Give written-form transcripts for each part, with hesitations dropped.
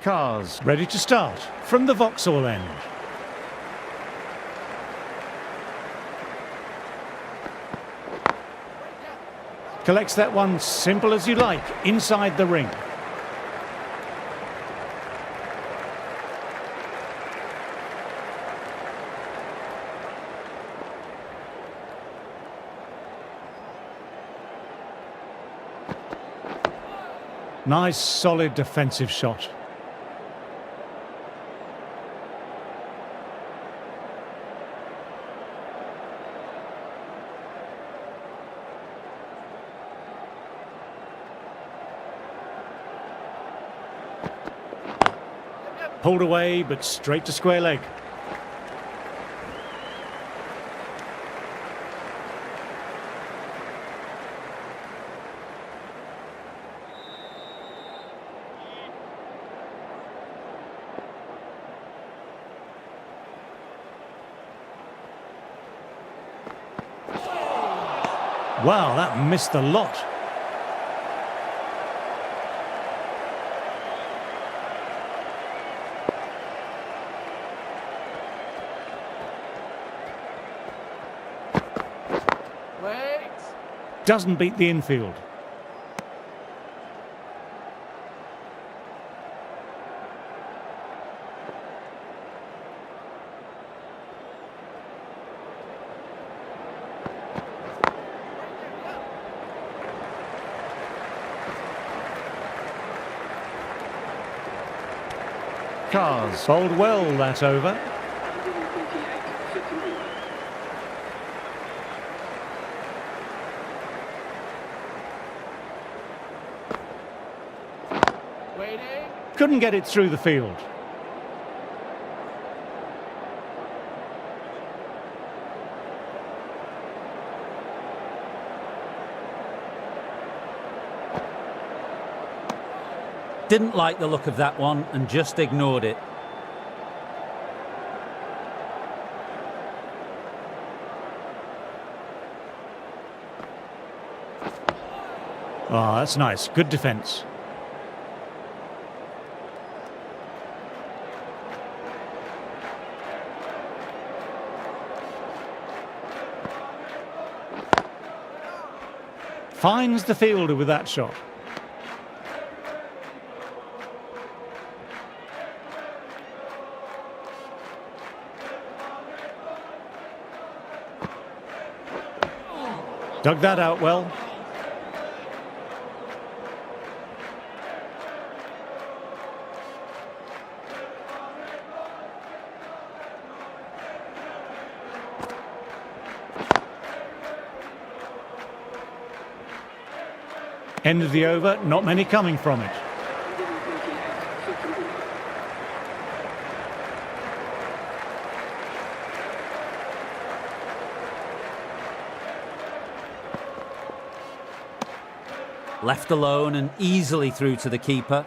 Cars ready to start from the Vauxhall end. Collects that one simple as you like, inside the ring. Nice, solid defensive shot. Pulled away, but straight to square leg. Wow, that missed the lot. Wait. Doesn't beat the infield. Cars bowled well that over. Waiting. Couldn't get it through the field. Didn't like the look of that one and just ignored it. Oh, that's nice. Good defence. Finds the fielder with that shot. Dug that out well. End of the over, not many coming from it. Left alone and easily through to the keeper.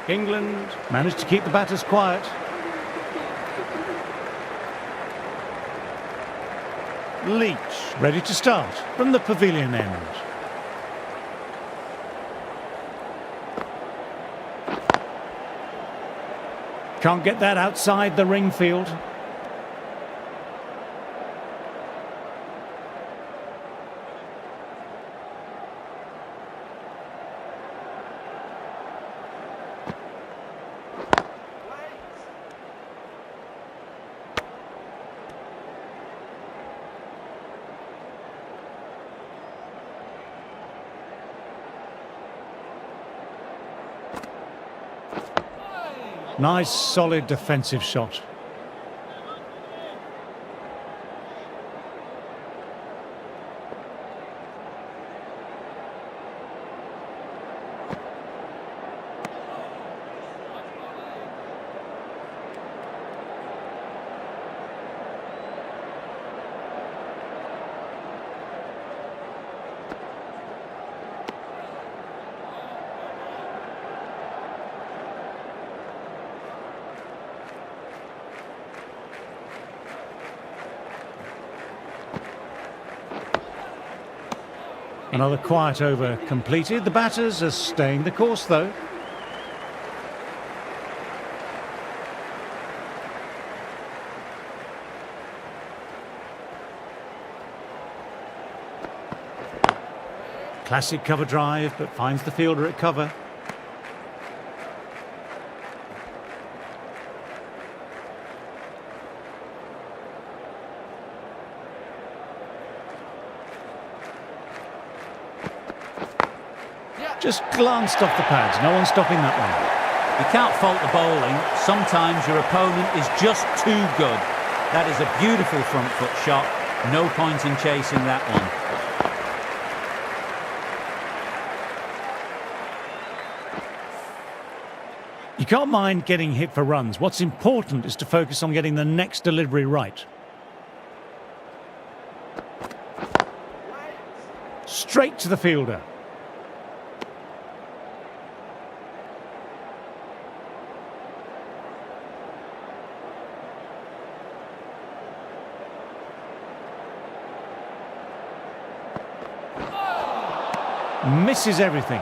England managed to keep the batters quiet. Leach, ready to start from the pavilion end. Can't get that outside the ring field. Nice, solid defensive shot. Another quiet over completed. The batters are staying the course, though. Classic cover drive, but finds the fielder at cover. Just glanced off the pads. No one stopping that one. You can't fault the bowling. Sometimes your opponent is just too good. That is a beautiful front foot shot. No point in chasing that one. You can't mind getting hit for runs. What's important is to focus on getting the next delivery right. Straight to the fielder. Misses everything.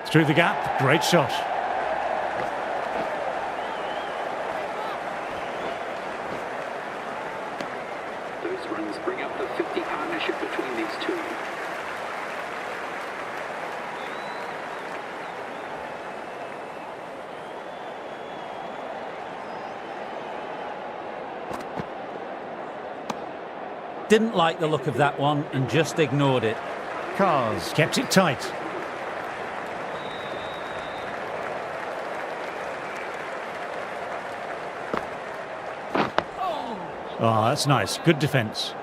Through the gap, great shot. Those runs bring up the 50 partnership between these two. Didn't like the look of that one and just ignored it. Cars kept it tight. Oh, that's nice. Good defence.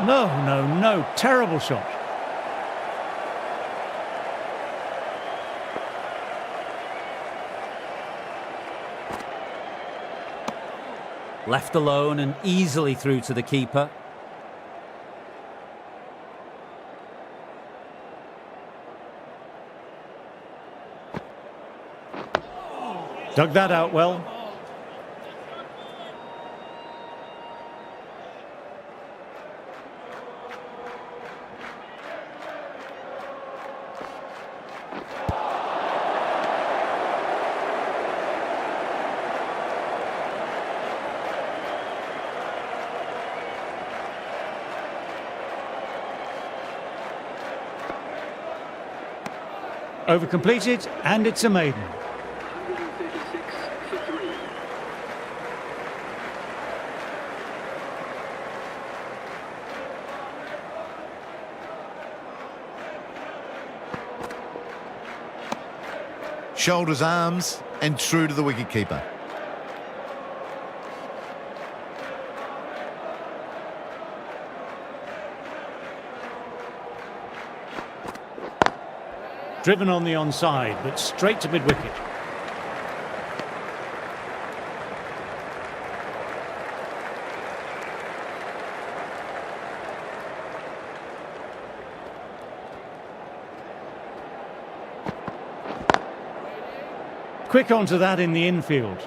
No. Terrible shot. Left alone and easily through to the keeper. Dug that out well. Over completed, and it's a maiden. 136 for 3. Shoulders, arms, and true to the wicketkeeper. Driven on the onside, but straight to mid-wicket. Quick onto that in the infield.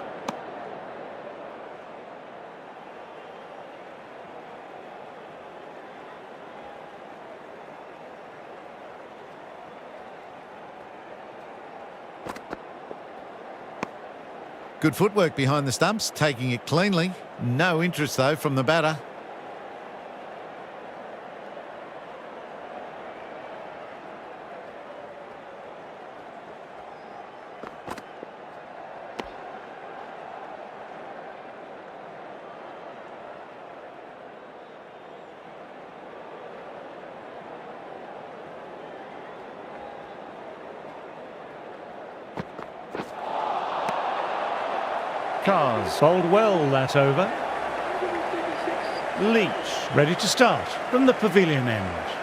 Good footwork behind the stumps, taking it cleanly. No interest, though, from the batter. Cars bowled well that over. Leach ready to start from the pavilion end.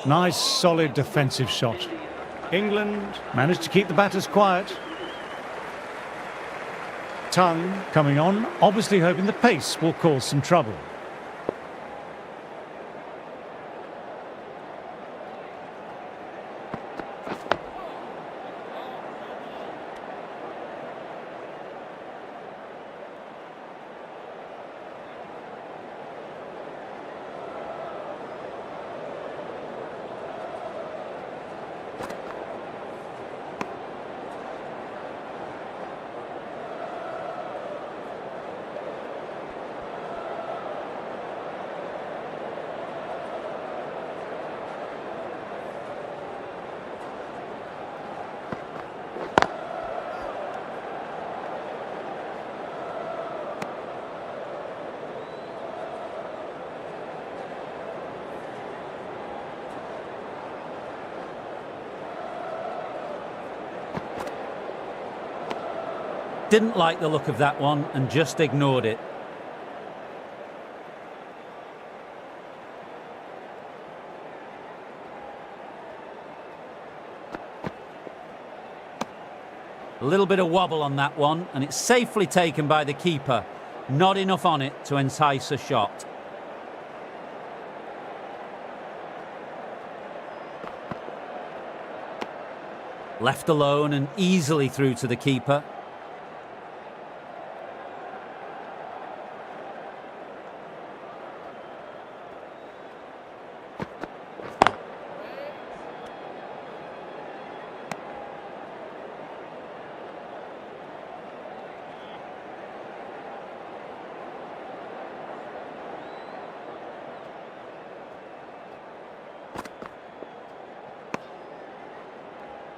Nice, solid defensive shot. England managed to keep the batters quiet. Tongue coming on, obviously hoping the pace will cause some trouble. Didn't like the look of that one and just ignored it. A little bit of wobble on that one, and it's safely taken by the keeper. Not enough on it to entice a shot. Left alone and easily through to the keeper.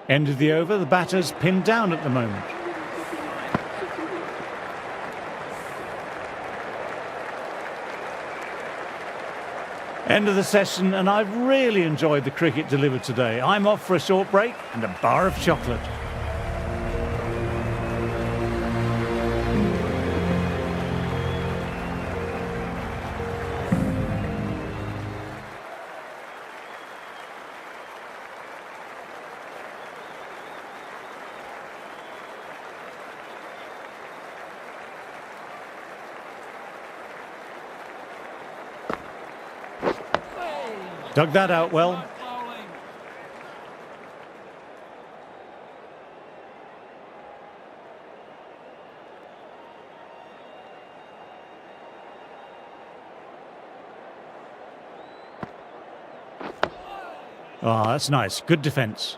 End of the over, the batter's pinned down at the moment. End of the session, and I've really enjoyed the cricket delivered today. I'm off for a short break and a bar of chocolate. Dug that out well. Bowling. Oh, that's nice. Good defence.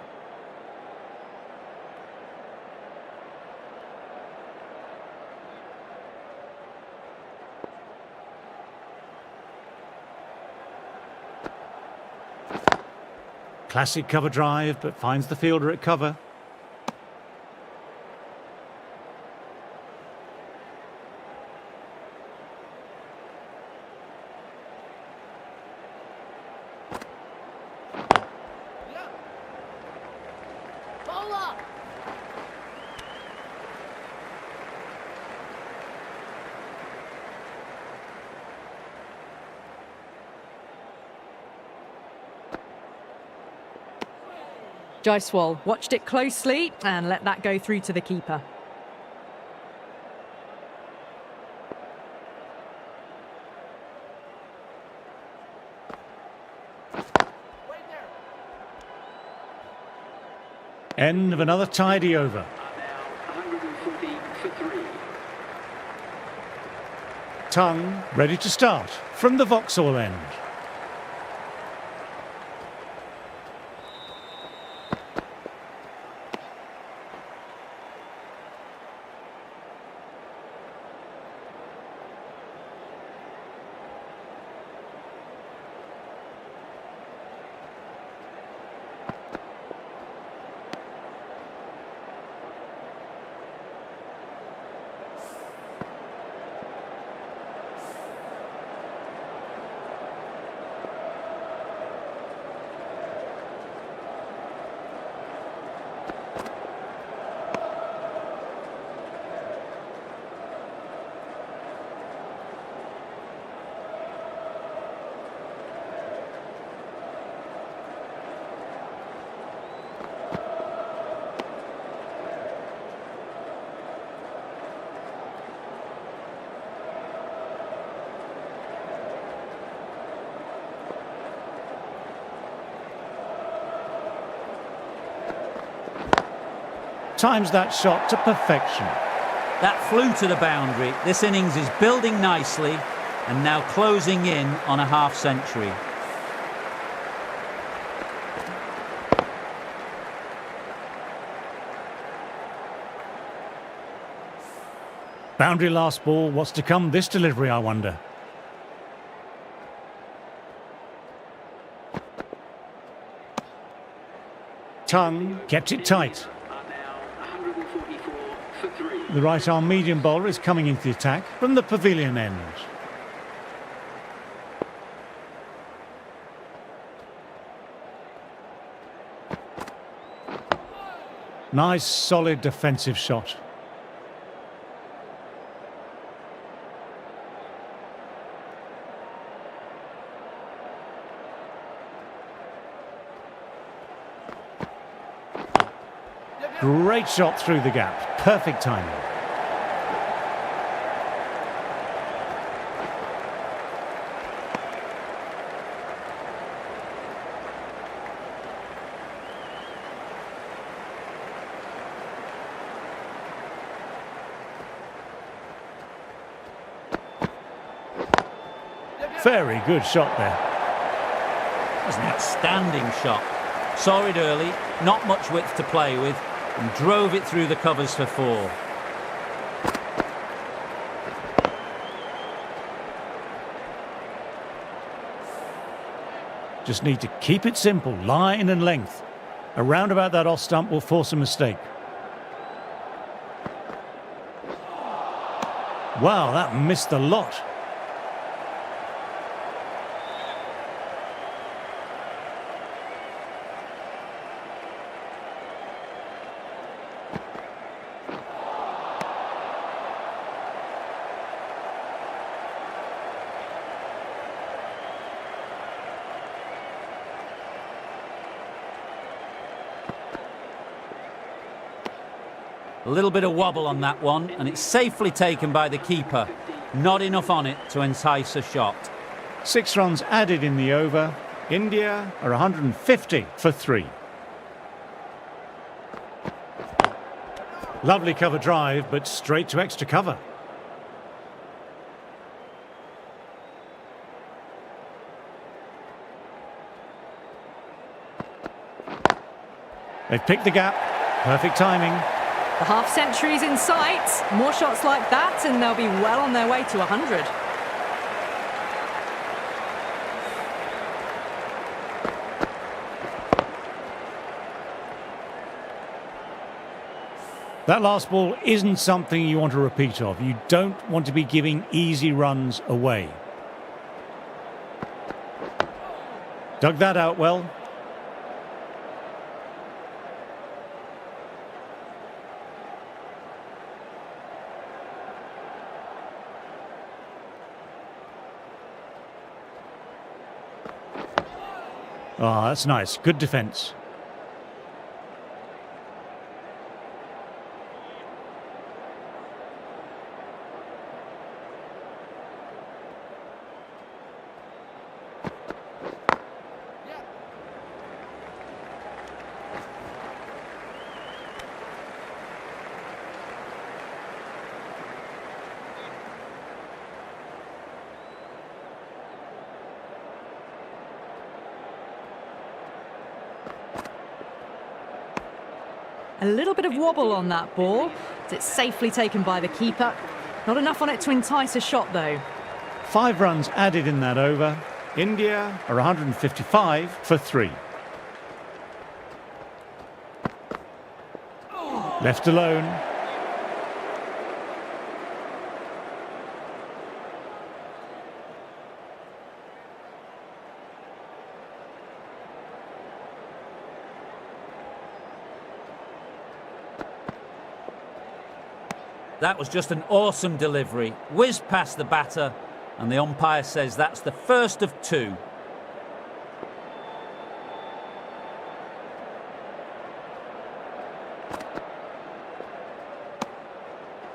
Classic cover drive, but finds the fielder at cover. Yeah. Bowler. Jaiswal watched it closely and let that go through to the keeper. Wait there. End of another tidy over. Are now 140 for 3. Tongue ready to start from the Vauxhall end. Times that shot to perfection. That flew to the boundary. This innings is building nicely and now closing in on a half century. Boundary last ball. What's to come this delivery, I wonder? Tongue kept it tight. Are now 144 for 3. The right arm medium bowler is coming into the attack from the pavilion end. Nice solid defensive shot. Great shot through the gap. Perfect timing. Very good shot there. That was an outstanding shot. Saw it early, not much width to play with, and drove it through the covers for 4. Just need to keep it simple, line and length. A roundabout that off stump will force a mistake. Wow, that missed the lot. A little bit of wobble on that one, and it's safely taken by the keeper. Not enough on it to entice a shot. 6 runs added in the over. India are 150 for 3. Lovely cover drive, but straight to extra cover. They've picked the gap. Perfect timing. The half-century's in sight. More shots like that and they'll be well on their way to 100. That last ball isn't something you want a repeat of. You don't want to be giving easy runs away. Dug that out well. Ah, that's nice. Good defence. A little bit of wobble on that ball. It's safely taken by the keeper. Not enough on it to entice a shot, though. 5 runs added in that over. India are 155 for 3. Left alone. That was just an awesome delivery. Whizzed past the batter, and the umpire says that's the first of 2.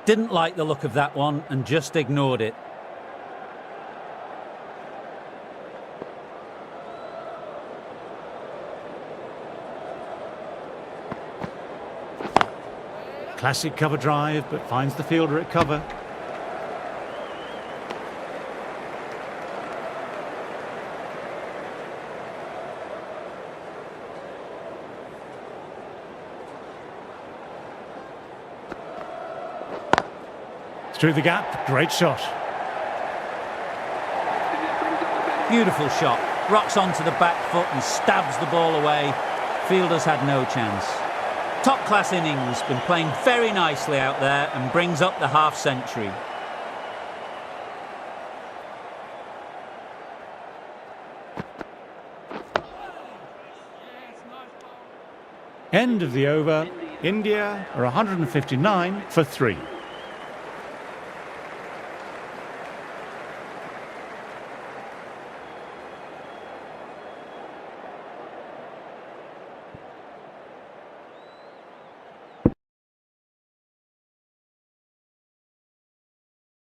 Didn't like the look of that one and just ignored it. Classic cover drive, but finds the fielder at cover. Through the gap, great shot. Beautiful shot. Rocks onto the back foot and stabs the ball away. Fielders had no chance. Top-class innings, been playing very nicely out there and brings up the half-century. End of the over. India are 159 for 3.